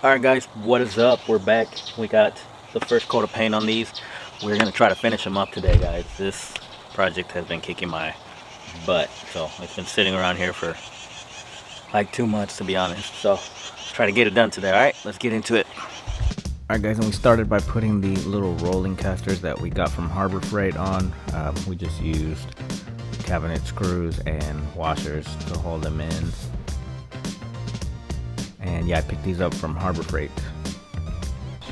Alright guys, what is up? We're back. We got the first coat of paint on these. We're going to try to finish them up today, guys. This project has been kicking my butt. So it's been sitting around here for like 2 months, to be honest. So let's try to get it done today. Alright, let's get into it. Alright guys, and we started by putting the little rolling casters that we got from Harbor Freight on. We just used cabinet screws and washers to hold them in. And yeah, I picked these up from Harbor Freight.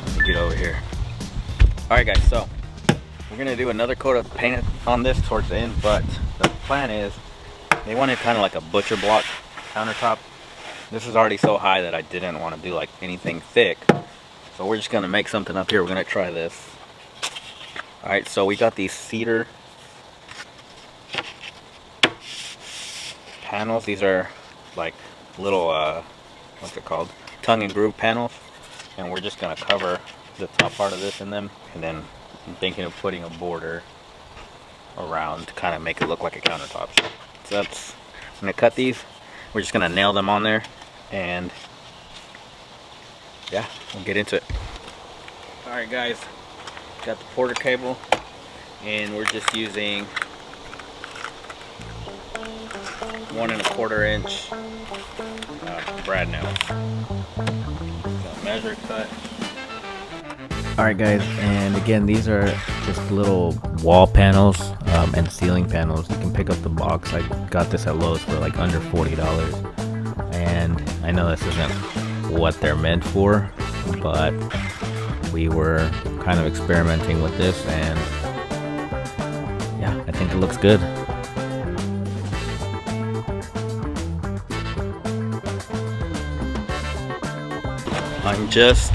Let me get over here. Alright guys, so we're gonna do another coat of paint on this towards the end, but the plan is they wanted kind of like a butcher block countertop. This is already so high that I didn't want to do like anything thick. So we're just gonna make something up here. We're gonna try this. Alright, so we got these cedar panels. These are like little what's it called, tongue and groove panels, and we're just gonna cover the top part of this in them, and then I'm thinking of putting a border around to kind of make it look like a countertop. So that's, I'm gonna cut these, we're just gonna nail them on there, and yeah, we'll get into it. Alright guys, got the Porter cable, and we're just using 1 1/4 inch brad nails. So measure cut. Alright guys, and again, these are just little wall panels and ceiling panels. You can pick up the box. I got this at Lowe's for like under $40, and I know this isn't what they're meant for, but we were kind of experimenting with this, and yeah, I think it looks good. I'm just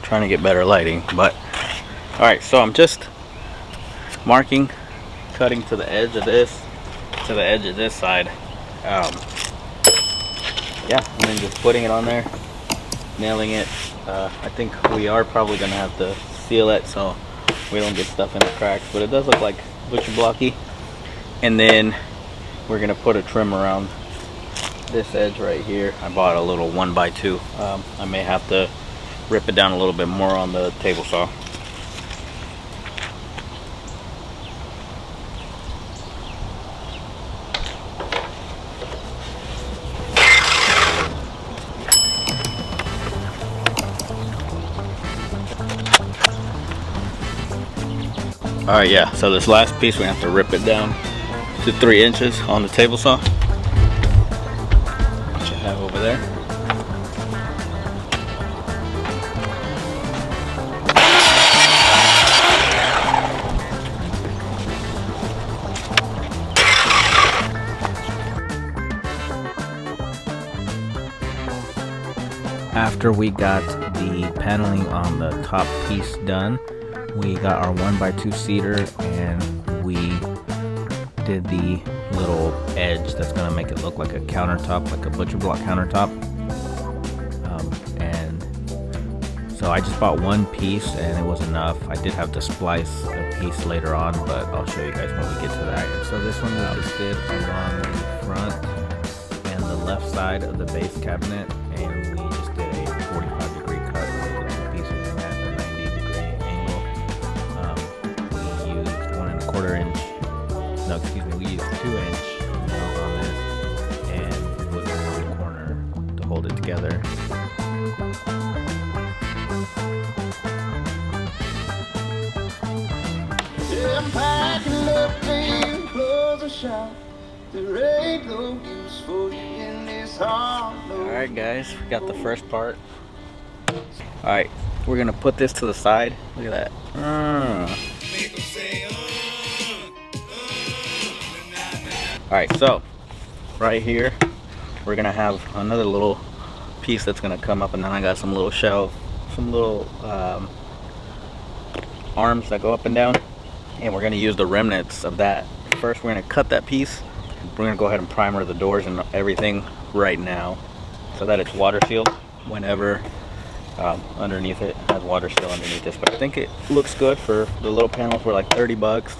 trying to get better lighting, but alright, so I'm just marking, cutting to the edge of this, side, yeah, and then just putting it on there, nailing it. I think we are probably gonna have to seal it so we don't get stuff in the cracks, but it does look like butcher blocky. And then we're gonna put a trim around this edge right here. I bought a little 1x2. I may have to rip it down a little bit more on the table saw. Alright, yeah, so this last piece we have to rip it down to 3 inches on the table saw, which I have over there. After we got the paneling on the top piece done, we got our 1x2 cedar, and we did the little edge that's gonna make it look like a countertop, like a butcher block countertop. And so I just bought one piece and it was enough. I did have to splice a piece later on, but I'll show you guys when we get to that. So this one we just did along the front and the left side of the base cabinet, and we just did a 45-degree cut with the two pieces and at a 90-degree angle. We used 1 1/4 inch, no, excuse me, we used 2-inch nails on this, and wood in the corner to hold it together. I'm packing up and close the shop. There ain't no use for you in this hollow. Alright guys, we got the first part. Alright, we're gonna put this to the side. Look at that. Alright, so right here we're gonna have another little piece that's gonna come up, and then I got some little shelves, some little arms that go up and down, and we're gonna use the remnants of that. First we're gonna cut that piece. We're gonna go ahead and primer the doors and everything right now so that it's water sealed whenever underneath it has water still underneath this. But I think it looks good. For the little panels were like 30 bucks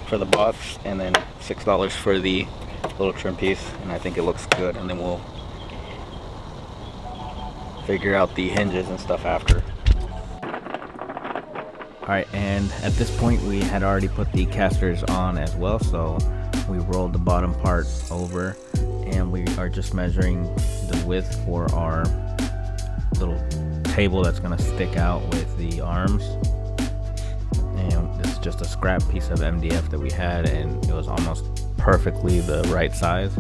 for the box, and then $6 for the little trim piece, and I think it looks good. And then we'll figure out the hinges and stuff after. Alright, and at this point we had already put the casters on as well, so we rolled the bottom part over and we are just measuring the width for our little table that's going to stick out with the arms. And this is just a scrap piece of MDF that we had, and it was almost perfectly the right size.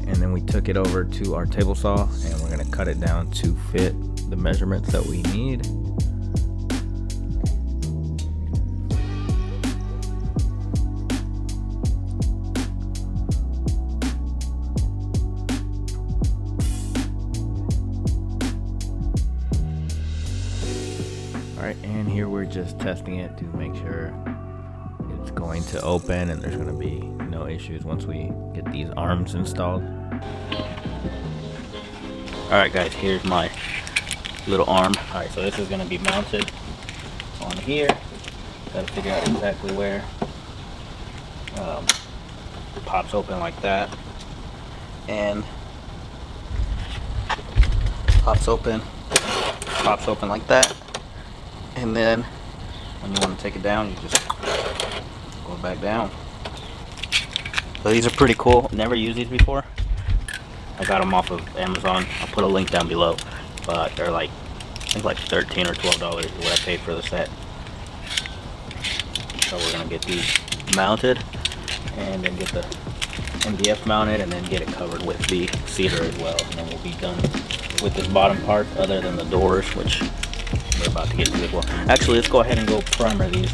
And then we took it over to our table saw and we're going to cut it down to fit the measurements that we need. Alright, and here we're just testing it to make sure it's going to open and there's going to be no issues once we get these arms installed. Alright guys, here's my little arm. Alright, so this is going to be mounted on here. Got to figure out exactly where. It pops open like that, and pops open like that, and then when you want to take it down, you just go back down. So these are pretty cool. Never used these before. I got them off of Amazon. I'll put a link down below, but they're like, I think like $13 or $12 is what I paid for the set. So we're gonna get these mounted and then get the MDF mounted and then get it covered with the cedar as well, and then we'll be done with this bottom part other than the doors, which we're about to get to as well. Actually, let's go ahead and go primer these.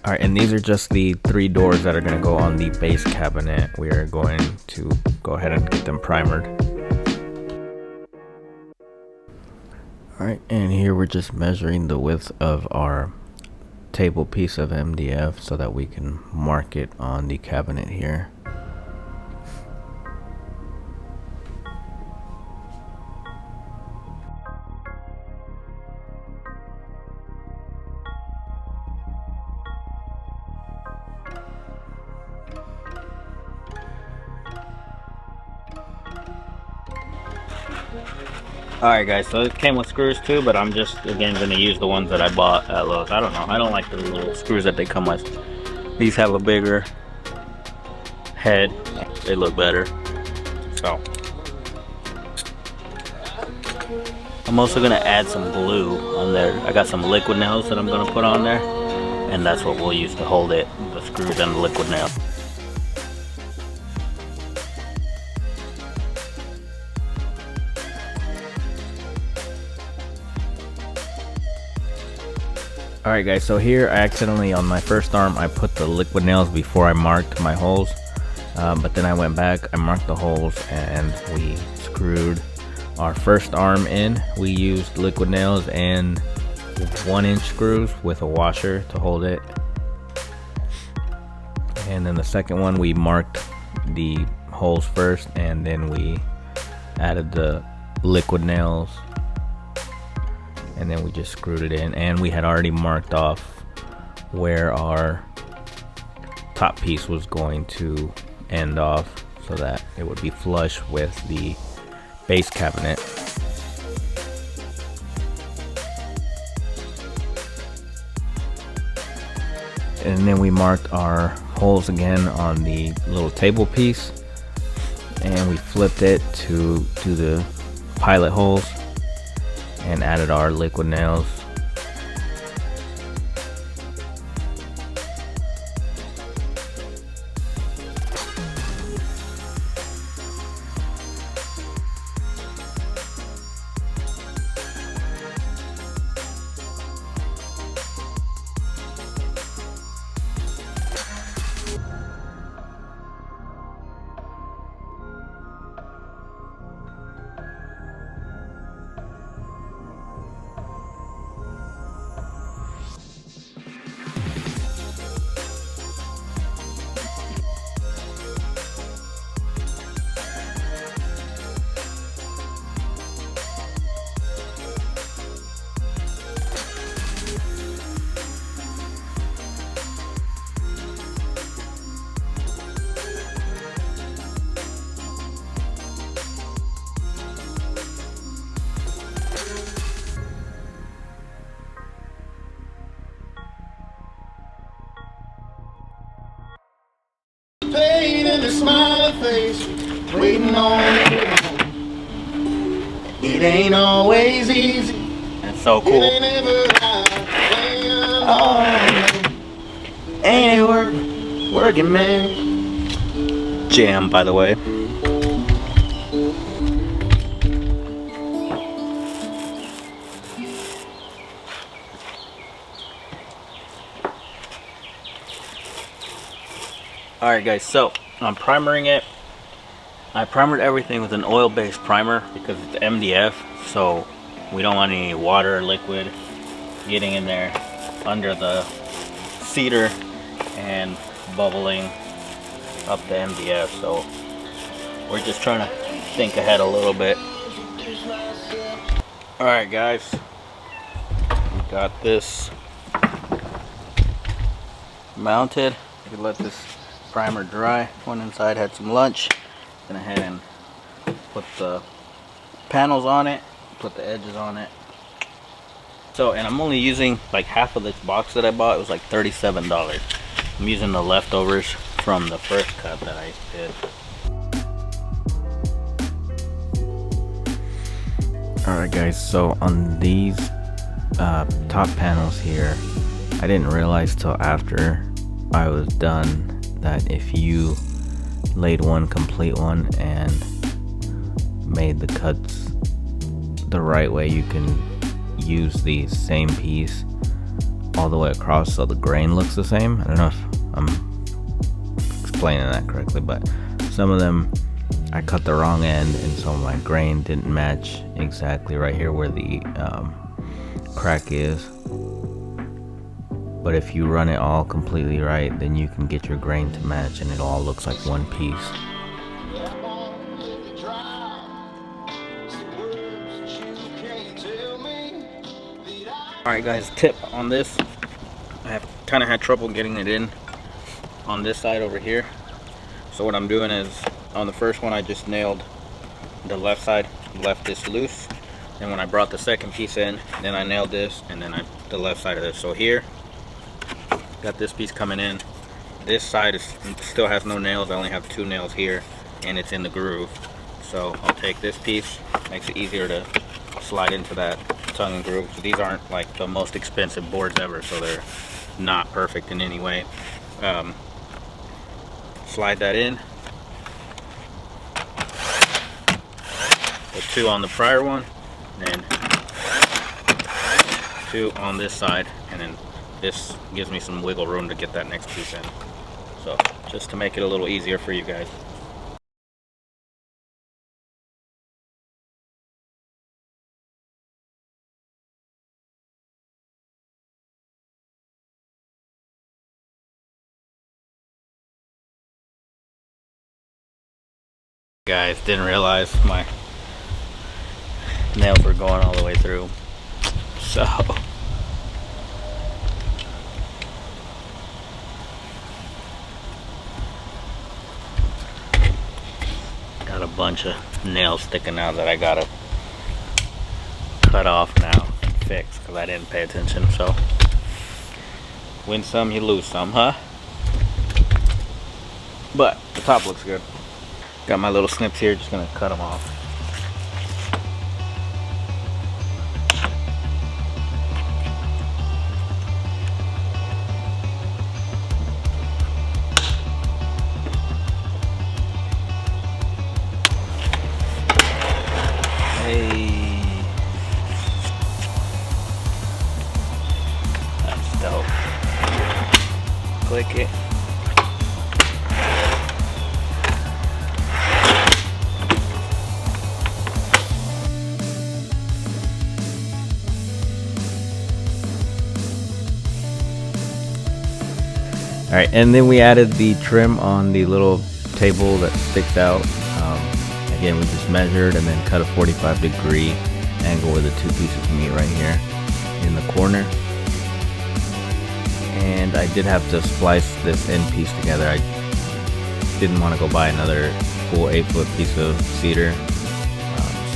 Alright, and these are just the 3 doors that are going to go on the base cabinet. We are going to go ahead and get them primered. Alright, and here we're just measuring the width of our table piece of MDF so that we can mark it on the cabinet here. Alright guys, so it came with screws too, but I'm just again going to use the ones that I bought at Lowe's. I don't know, I don't like the little screws that they come with. These have a bigger head, they look better. So I'm also going to add some glue on there. I got some liquid nails that I'm going to put on there, and that's what we'll use to hold it, the screws and the liquid nail. Alright guys, so here I accidentally, on my first arm, I put the liquid nails before I marked my holes, but then I went back, I marked the holes, and we screwed our first arm in. We used liquid nails and 1-inch screws with a washer to hold it, and then the second one we marked the holes first, and then we added the liquid nails, and then we just screwed it in. And we had already marked off where our top piece was going to end off so that it would be flush with the base cabinet. And then we marked our holes again on the little table piece, and we flipped it to the pilot holes and added our liquid nails. and a smiling face, waiting on you. It ain't always easy. That's so It cool. ain't ever ain't it working, man. Jam, by the way. Alright guys, so I'm primering it. I primered everything with an oil-based primer because it's MDF, so we don't want any water or liquid getting in there under the cedar and bubbling up the MDF. So we're just trying to think ahead a little bit. Alright guys, we got this mounted. You can let this primer dry. Went inside, had some lunch. Went ahead and put the panels on it, put the edges on it. So, and I'm only using like half of this box that I bought. It was like $37. I'm using the leftovers from the first cut that I did. Alright guys, so on these top panels here, I didn't realize till after I was done that if you laid one complete one and made the cuts the right way, you can use the same piece all the way across so the grain looks the same. I don't know if I'm explaining that correctly, but some of them I cut the wrong end and so my grain didn't match exactly right here where the crack is. But if you run it all completely right, then you can get your grain to match and it all looks like one piece. Alright guys, tip on this. I have kind of had trouble getting it in on this side over here. So what I'm doing is, on the first one I just nailed the left side, left this loose. And when I brought the second piece in, then I nailed this and then the left side of this. So here, got this piece coming in. This side still has no nails. I only have 2 nails here and it's in the groove. So I'll take this piece, makes it easier to slide into that tongue and groove. So these aren't like the most expensive boards ever, so they're not perfect in any way. Slide that in. Put 2 on the prior one, and 2 on this side, and then this gives me some wiggle room to get that next piece in. So just to make it a little easier for you guys. Guys, didn't realize my nails were going all the way through. So got a bunch of nails sticking out that I gotta cut off now and fix because I didn't pay attention. So win some, you lose some, huh? But the top looks good. Got my little snips here, just gonna cut them off. Hey, that's dope. Click it. Alright, and then we added the trim on the little table that sticks out. Again, we just measured and then cut a 45-degree angle with the 2 pieces of meat right here in the corner. And I did have to splice this end piece together. I didn't want to go buy another full 8-foot piece of cedar,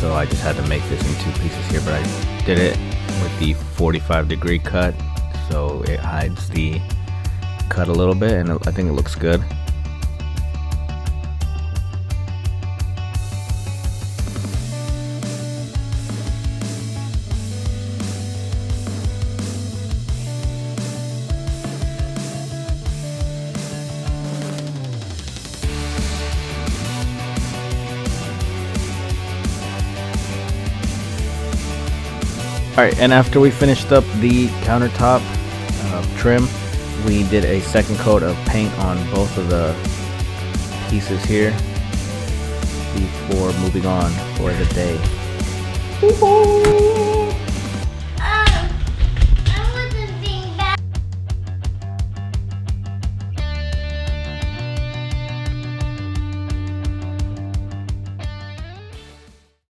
so I just had to make this in 2 pieces here, but I did it with the 45-degree cut, so it hides the cut a little bit, and I think it looks good. Alright, and after we finished up the countertop trim, we did a second coat of paint on both of the pieces here before moving on for the day.